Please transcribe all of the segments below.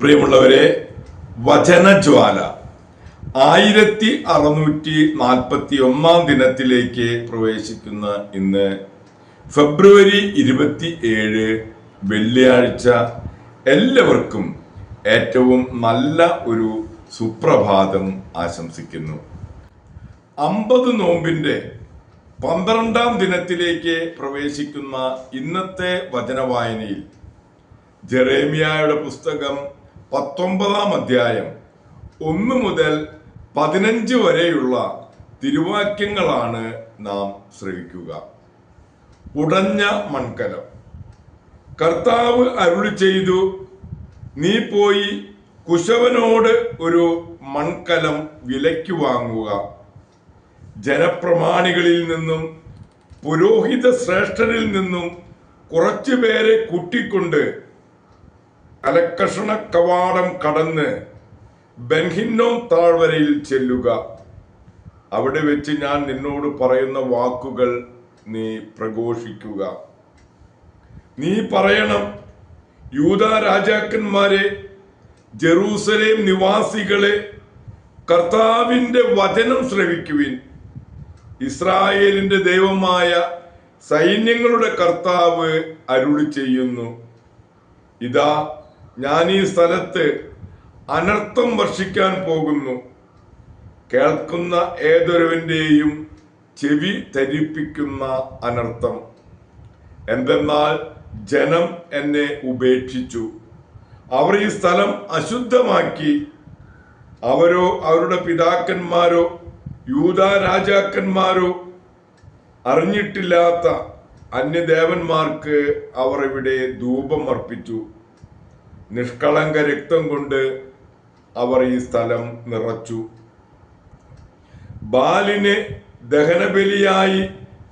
പ്രിയമുള്ളവരെ, വചനജ്വാല 1641 ദിനത്തിലേക്ക് പ്രവേശിക്കുന്ന ഇന്ന് ഫെബ്രുവരി 27 വെള്ളിയാഴ്ച എല്ലാവർക്കും ഏറ്റവും നല്ല ഒരു സുപ്രഭാതം ആശംസിക്കുന്നു. 50 നോമ്പിന്റെ 12-ാം ദിനത്തിലേക്ക് പ്രവേശിക്കുന്ന ഇന്നത്തെ വചനവായനയിൽ ജെറേമിയായുടെ പുസ്തകം 19-ാം അധ്യായം 1 മുതൽ 15 വരെയുള്ള തിരുവാക്യങ്ങളാണ് നാം ശ്രവിക്കുക. ഉടഞ്ഞ മൺകലം. കർത്താവ് അരുളി ചെയ്തു, നീ പോയി കുശവനോട് ഒരു മൺകലം വിലയ്ക്ക് വാങ്ങുക. ജനപ്രമാണികളിൽ നിന്നും പുരോഹിത ശ്രേഷ്ഠരിൽ നിന്നും കുറച്ചുപേരെ കൂട്ടിക്കൊണ്ട് കലക്കഷണ കവാടം കടന്ന് ബെൻഹിന്നോം താഴ്വരയിൽ ചെല്ലുക. അവിടെ വെച്ച് ഞാൻ നിന്നോട് പറയുന്ന വാക്കുകൾ നീ പ്രഘോഷിക്കുക. നീ പറയണം, യൂദാ രാജാക്കന്മാരെ, ജെറൂസലേം നിവാസികളെ, കർത്താവിന്റെ വചനം ശ്രവിക്കുവിൻ. ഇസ്രായേലിന്റെ ദൈവമായ സൈന്യങ്ങളുടെ കർത്താവ് അരുളി ചെയ്യുന്നു, ഇതാ ഞാൻ ഈ സ്ഥലത്ത് അനർത്ഥം വർഷിക്കാൻ പോകുന്നു. കേൾക്കുന്ന ഏതൊരുവന്റെയും ചെവി ധരിപ്പിക്കുന്ന അനർത്ഥം. എന്തെന്നാൽ ജനം എന്നെ ഉപേക്ഷിച്ചു, അവർ ഈ സ്ഥലം അശുദ്ധമാക്കി. അവരോ അവരുടെ പിതാക്കന്മാരോ യൂദാ രാജാക്കന്മാരോ അറിഞ്ഞിട്ടില്ലാത്ത അന്യദേവന്മാർക്ക് അവർ ഇവിടെ ധൂപം അർപ്പിച്ചു. നിഷ്കളങ്ക രക്തം കൊണ്ട് അവർ ഈ സ്ഥലം നിറച്ചു. ബാലിനെ ദഹനബലിയായി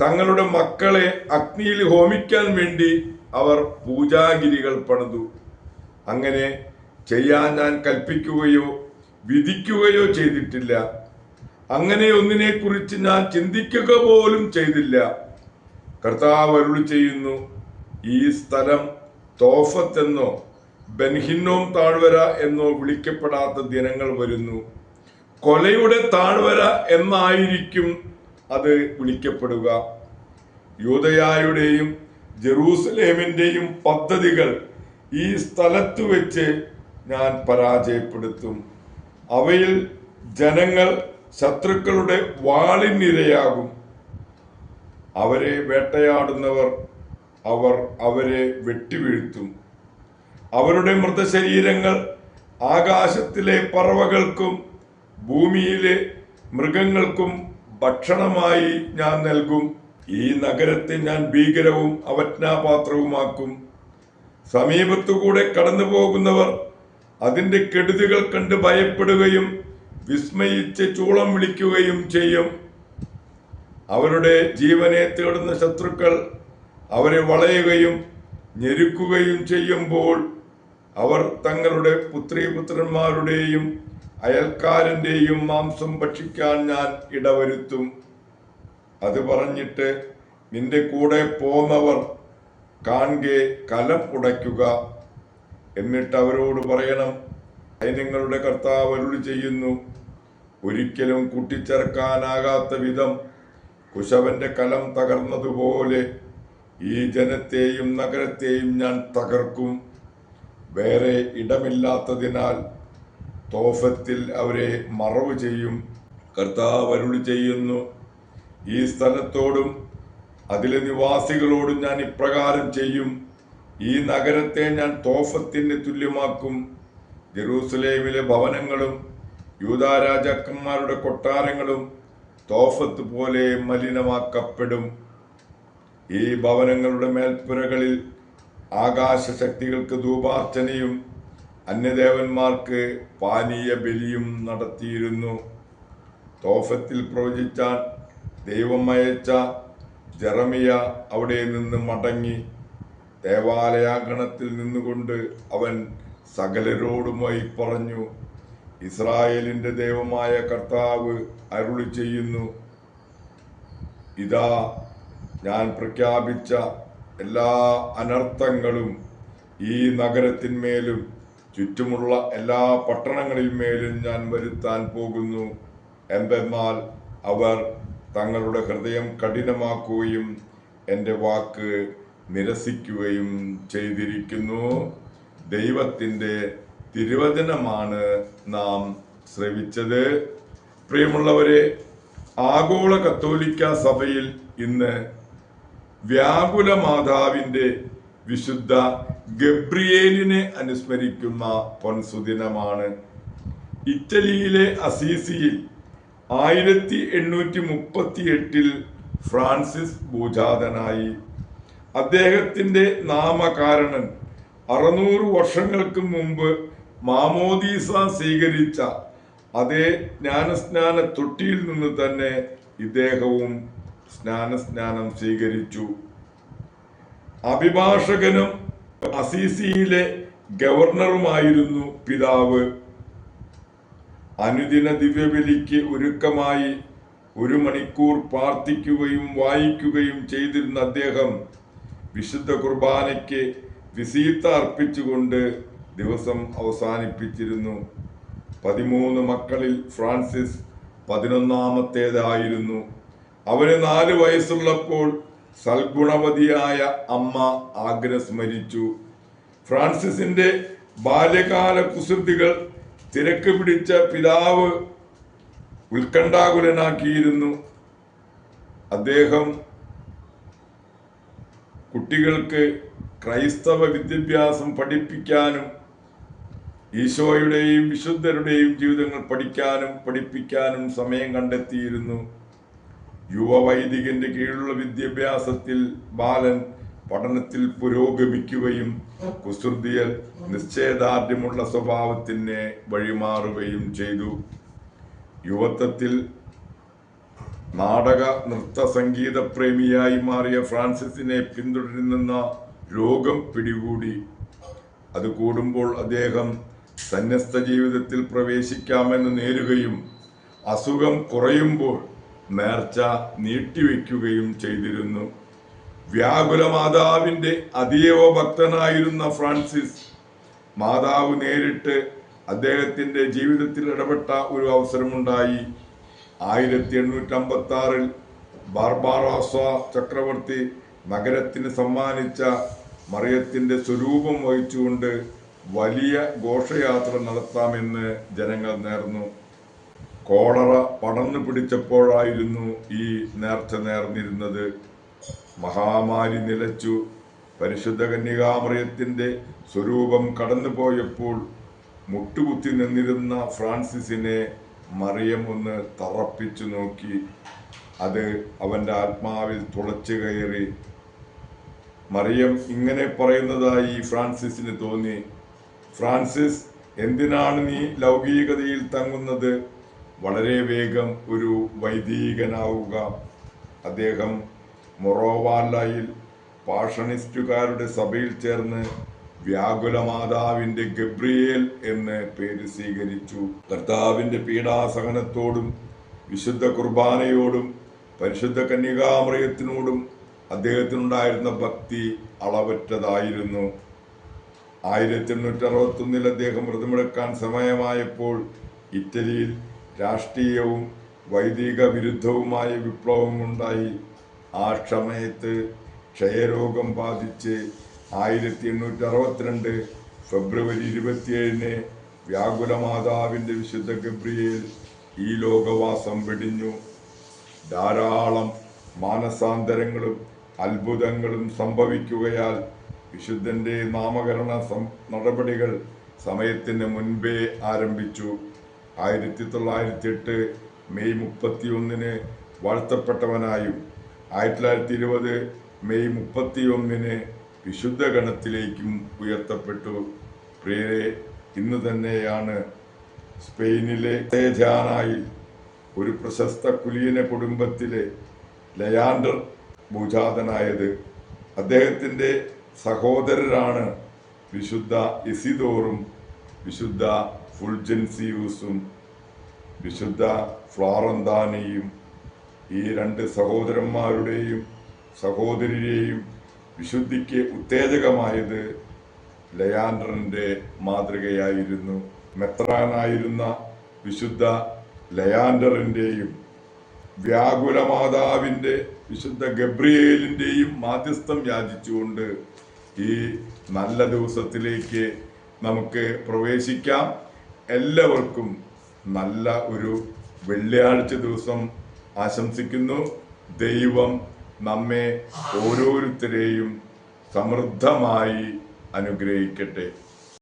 തങ്ങളുടെ മക്കളെ അഗ്നിയിൽ ഹോമിക്കാൻ വേണ്ടി അവർ പൂജാഗിരികൾ പണിതു. അങ്ങനെ ചെയ്യാൻ ഞാൻ കൽപ്പിക്കുകയോ വിധിക്കുകയോ ചെയ്തിട്ടില്ല. അങ്ങനെ ഒന്നിനെ കുറിച്ച് ഞാൻ ചിന്തിക്കുക പോലും ചെയ്തില്ല. കർത്താവ് അരുളി ചെയ്യുന്നു, ഈ സ്ഥലം തോഫത്ത് എന്നോ ബെൻഹിന്നോം താഴ്വര എന്നോ വിളിക്കപ്പെടാത്ത ദിനങ്ങൾ വരുന്നു. കൊലയുടെ താഴ്വര എന്നായിരിക്കും അത് വിളിക്കപ്പെടുക. യൂദയായുടെയും ജെറൂസലേമിന്റെയും പദ്ധതികൾ ഈ സ്ഥലത്ത് വെച്ച് ഞാൻ പരാജയപ്പെടുത്തും. അവയിൽ ജനങ്ങൾ ശത്രുക്കളുടെ വാളിനിരയാകും. അവരെ വേട്ടയാടുന്നവർ അവരെ വെട്ടിവീഴ്ത്തും. അവരുടെ മൃതശരീരങ്ങൾ ആകാശത്തിലെ പറവകൾക്കും ഭൂമിയിലെ മൃഗങ്ങൾക്കും ഭക്ഷണമായി ഞാൻ നൽകും. ഈ നഗരത്തെ ഞാൻ ഭീകരവും അവജ്ഞാപാത്രവുമാക്കും. സമീപത്തുകൂടെ കടന്നു പോകുന്നവർ അതിന്റെ കെടുതികൾ കണ്ട് ഭയപ്പെടുകയും വിസ്മയിച്ച് ചൂളം വിളിക്കുകയും ചെയ്യും. അവരുടെ ജീവനെ തേടുന്ന ശത്രുക്കൾ അവരെ വളയുകയും ഞെരുക്കുകയും ചെയ്യുമ്പോൾ അവർ തങ്ങളുടെ പുത്രീപുത്രന്മാരുടെയും അയൽക്കാരന്റെയും മാംസം ഭക്ഷിക്കാൻ ഞാൻ ഇടവരുത്തും. അത് പറഞ്ഞിട്ട് നിന്റെ കൂടെ പോന്നവർ കാൺകെ കലം ഉടയ്ക്കുക. എന്നിട്ട് അവരോട് പറയണം, സൈന്യങ്ങളുടെ കർത്താവ് അരുളി ചെയ്യുന്നു, ഒരിക്കലും കൂട്ടിച്ചേർക്കാനാകാത്ത വിധം കുശവന്റെ കലം തകർന്നതുപോലെ ഈ ജനത്തെയും നഗരത്തെയും ഞാൻ തകർക്കും. വേറെ ഇടമില്ലാത്തതിനാൽ തോഫത്തിൽ അവരെ മറവ് ചെയ്യും. കർത്താവ് അരുളി ചെയ്യുന്നു, ഈ സ്ഥലത്തോടും അതിലെ നിവാസികളോടും ഞാൻ ഇപ്രകാരം ചെയ്യും. ഈ നഗരത്തെ ഞാൻ തോഫത്തിന് തുല്യമാക്കും. ജെറൂസലേമിലെ ഭവനങ്ങളും യൂദാ രാജാക്കന്മാരുടെ കൊട്ടാരങ്ങളും തോഫത്ത് പോലെ മലിനമാക്കപ്പെടും. ഈ ഭവനങ്ങളുടെ മേൽപ്പുരകളിൽ ആകാശ ശക്തികൾക്ക് ധൂപാർച്ചനയും അന്യദേവന്മാർക്ക് പാനീയ ബലിയും നടത്തിയിരുന്നു. തോഫത്തിൽ പ്രവചിച്ചാൻ ദൈവം അയച്ച ജെറമിയ അവിടെ നിന്ന് മടങ്ങി. ദേവാലയാങ്കണത്തിൽ നിന്നുകൊണ്ട് അവൻ സകലരോടുമായി പറഞ്ഞു, ഇസ്രായേലിന്റെ ദൈവമായ കർത്താവ് അരുളി ചെയ്യുന്നു, ഇതാ ഞാൻ പ്രഖ്യാപിച്ച എല്ലാ അനർത്ഥങ്ങളും ഈ നഗരത്തിന്മേലും ചുറ്റുമുള്ള എല്ലാ പട്ടണങ്ങളിന്മേലും ഞാൻ വരുത്താൻ പോകുന്നു. എന്തെന്നാൽ അവർ തങ്ങളുടെ ഹൃദയം കഠിനമാക്കുകയും എൻ്റെ വാക്ക് നിരസിക്കുകയും ചെയ്തിരിക്കുന്നു. ദൈവത്തിൻ്റെ തിരുവചനമാണ് നാം ശ്രവിച്ചത്. പ്രിയമുള്ളവരെ, ആഗോള കത്തോലിക്ക സഭയിൽ ഇന്ന് വ്യാകുല മാതാവിൻ്റെ വിശുദ്ധ ഗബ്രിയേലിനെ അനുസ്മരിക്കുന്ന പൊൻസുദിനമാണ്. ഇറ്റലിയിലെ അസീസിയിൽ 1838 ഫ്രാൻസിസ് ഭൂജാതനായി. അദ്ദേഹത്തിൻ്റെ നാമകാരണൻ 600 വർഷങ്ങൾക്ക് മുമ്പ് മാമോദീസ സ്വീകരിച്ച അതേ ജ്ഞാനസ്നാന തൊട്ടിയിൽ നിന്ന് തന്നെ ഇദ്ദേഹവും സ്നാനം സ്വീകരിച്ചു. അഭിഭാഷകനും അസീസിയിലെ ഗവർണറുമായിരുന്നു പിതാവ്. അനുദിന ദിവ്യബലിക്ക് ഒരുക്കമായി 1 മണിക്കൂർ പ്രാർത്ഥിക്കുകയും വായിക്കുകയും ചെയ്തിരുന്ന അദ്ദേഹം വിശുദ്ധ കുർബാനയ്ക്ക് വിസീത്ത അർപ്പിച്ചുകൊണ്ട് ദിവസം അവസാനിപ്പിച്ചിരുന്നു. 13 മക്കളിൽ ഫ്രാൻസിസ് 11ാമത്തേതായിരുന്നു. അവന് 4 വയസ്സുള്ളപ്പോൾ സൽഗുണവതിയായ അമ്മ ആഗ്നസ് മരിച്ചു. ഫ്രാൻസിസിന്റെ ബാല്യകാല കുസൃതികൾ തിരക്ക് പിടിച്ച പിതാവ് ഉത്കണ്ഠാകുലനാക്കിയിരുന്നു. അദ്ദേഹം കുട്ടികൾക്ക് ക്രൈസ്തവ വിദ്യാഭ്യാസം പഠിപ്പിക്കാനും ഈശോയുടെയും വിശുദ്ധരുടെയും ജീവിതങ്ങൾ പഠിപ്പിക്കാനും സമയം കണ്ടെത്തിയിരുന്നു. യുവവൈദികന്റെ കീഴിലുള്ള വിദ്യാഭ്യാസത്തിൽ ബാലൻ പഠനത്തിൽ പുരോഗമിക്കുകയും കുസൃതിയൽ നിശ്ചയദാർഢ്യമുള്ള സ്വഭാവത്തിന് വഴിമാറുകയും ചെയ്തു. യുവത്വത്തിൽ നാടക നൃത്ത സംഗീത പ്രേമിയായി മാറിയ ഫ്രാൻസിസിനെ പിന്തുടരുന്ന രോഗം പിടികൂടി. അത് കൂടുമ്പോൾ അദ്ദേഹം സന്യസ്ത ജീവിതത്തിൽ പ്രവേശിക്കാമെന്ന് നേരുകയും അസുഖം കുറയുമ്പോൾ നേർച്ച നീട്ടിവെക്കുകയും ചെയ്തിരുന്നു. വ്യാകുല മാതാവിൻ്റെ അതീവ ഭക്തനായിരുന്ന ഫ്രാൻസിസ് മാതാവ് നേരിട്ട് അദ്ദേഹത്തിൻ്റെ ജീവിതത്തിൽ ഇടപെട്ട ഒരു അവസരമുണ്ടായി. 1856 ബാർബാറോസ ചക്രവർത്തി നഗരത്തിന് സമ്മാനിച്ച മറിയത്തിൻ്റെ സ്വരൂപം വഹിച്ചുകൊണ്ട് വലിയ ഘോഷയാത്ര നടത്താമെന്ന് ജനങ്ങൾ നേർന്നു. കോളറ പടർന്നു പിടിച്ചപ്പോഴായിരുന്നു ഈ നേർച്ച നേർന്നിരുന്നത്. മഹാമാരി നിലച്ചു. പരിശുദ്ധ കന്യകാമറിയത്തിൻ്റെ സ്വരൂപം കടന്നുപോയപ്പോൾ മുട്ടുകുത്തി നിന്നിരുന്ന ഫ്രാൻസിസിനെ മറിയം ഒന്ന് തറപ്പിച്ചു നോക്കി. അത് അവൻ്റെ ആത്മാവിൽ തുളച്ചു കയറി. മറിയം ഇങ്ങനെ പറയുന്നതായി ഫ്രാൻസിസിന് തോന്നി: ഫ്രാൻസിസ്, എന്തിനാണ് നീ ലൗകികതയിൽ തങ്ങുന്നത്? വളരെ വേഗം ഒരു വൈദികനാവുക. അദ്ദേഹം മൊറോവാല്ലയിൽ പാഷണിസ്റ്റുകാരുടെ സഭയിൽ ചേർന്ന് വ്യാകുല മാതാവിൻ്റെ ഗബ്രിയേൽ എന്ന് പേര് സ്വീകരിച്ചു. കർത്താവിൻ്റെ പീഡാസഹനത്തോടും വിശുദ്ധ കുർബാനയോടും പരിശുദ്ധ കന്യകാമറിയത്തിനോടും അദ്ദേഹത്തിനുണ്ടായിരുന്ന ഭക്തി അളവറ്റതായിരുന്നു. 1861 അദ്ദേഹം വ്രതമെടുക്കാൻ സമയമായപ്പോൾ ഇറ്റലിയിൽ രാഷ്ട്രീയവും വൈദിക വിരുദ്ധവുമായ വിപ്ലവം ഉണ്ടായി. ആ സമയത്ത് ക്ഷയരോഗം ബാധിച്ച് 1862 ഫെബ്രുവരി 27 വ്യാകുല മാതാവിൻ്റെ വിശുദ്ധ ഗബ്രിയേൽ ഈ ലോകവാസം വെടിഞ്ഞു. ധാരാളം മാനസാന്തരങ്ങളും അത്ഭുതങ്ങളും സംഭവിക്കുകയാൽ വിശുദ്ധൻ്റെ നാമകരണ നടപടികൾ സമയത്തിന് മുൻപേ ആരംഭിച്ചു. 1908 മെയ് 31 വാഴ്ത്തപ്പെട്ടവനായും 1920 മെയ് 31 വിശുദ്ധ ഗണത്തിലേക്കും ഉയർത്തപ്പെട്ടു. പ്രിയരെ, ഇന്ന് തന്നെയാണ് സ്പെയിനിലെ തേജാനായിൽ ഒരു പ്രശസ്ത കുലീന കുടുംബത്തിലെ ലയാൻഡർ ഭൂജാതനായത്. അദ്ദേഹത്തിൻ്റെ സഹോദരരാണ് വിശുദ്ധ ഇസിദോറും വിശുദ്ധ ഫുൾജൻസിയൂസും വിശുദ്ധ ഫ്ലോറന്താനയും. ഈ 2 സഹോദരന്മാരുടെയും സഹോദരിയെയും വിശുദ്ധിക്ക് ഉത്തേജകമായത് ലയാൻഡറിൻ്റെ മാതൃകയായിരുന്നു. മെത്രാനായിരുന്ന വിശുദ്ധ ലയാൻഡറിൻ്റെയും വ്യാകുലമാതാവിൻ്റെ വിശുദ്ധ ഗബ്രിയേലിൻ്റെയും മാധ്യസ്ഥം യാചിച്ചുകൊണ്ട് ഈ നല്ല ദിവസത്തിലേക്ക് നമുക്ക് പ്രവേശിക്കാം. എല്ലാവർക്കും നല്ല ഒരു വെള്ളിയാഴ്ച ദിവസം ആശംസിക്കുന്നു. ദൈവം നമ്മെ ഓരോരുത്തരെയും സമൃദ്ധമായി അനുഗ്രഹിക്കട്ടെ.